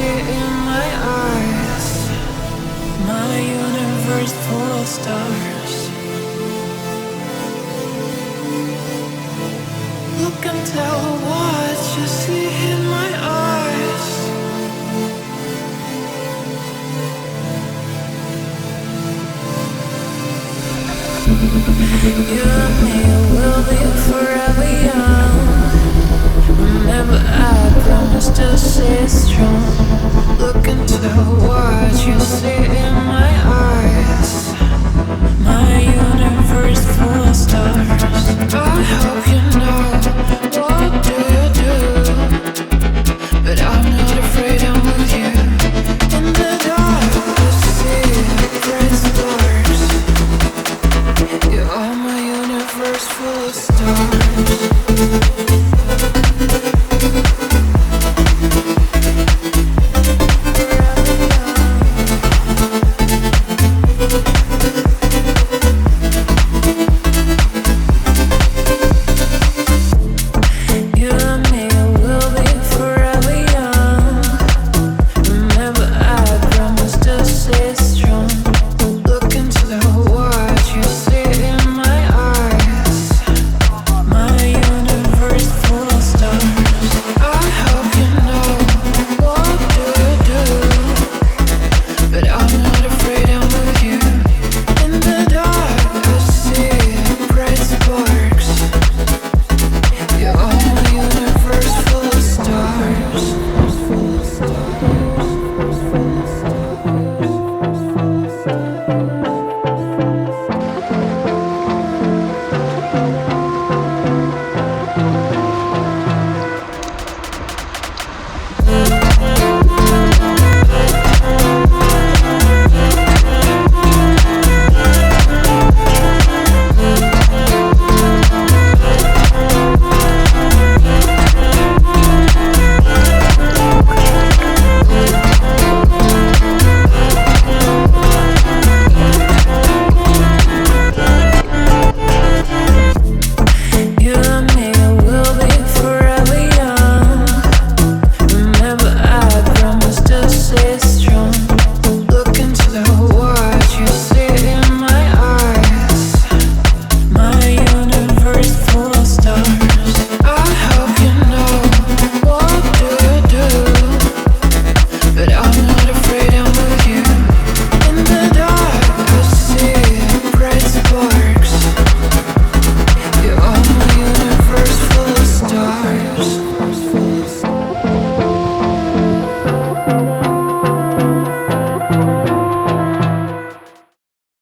see in my eyes? My universe full of stars. Look and tell what you see in my eyes. You and me will be forever young. Remember, I promised to stay strong. Look and tell what you see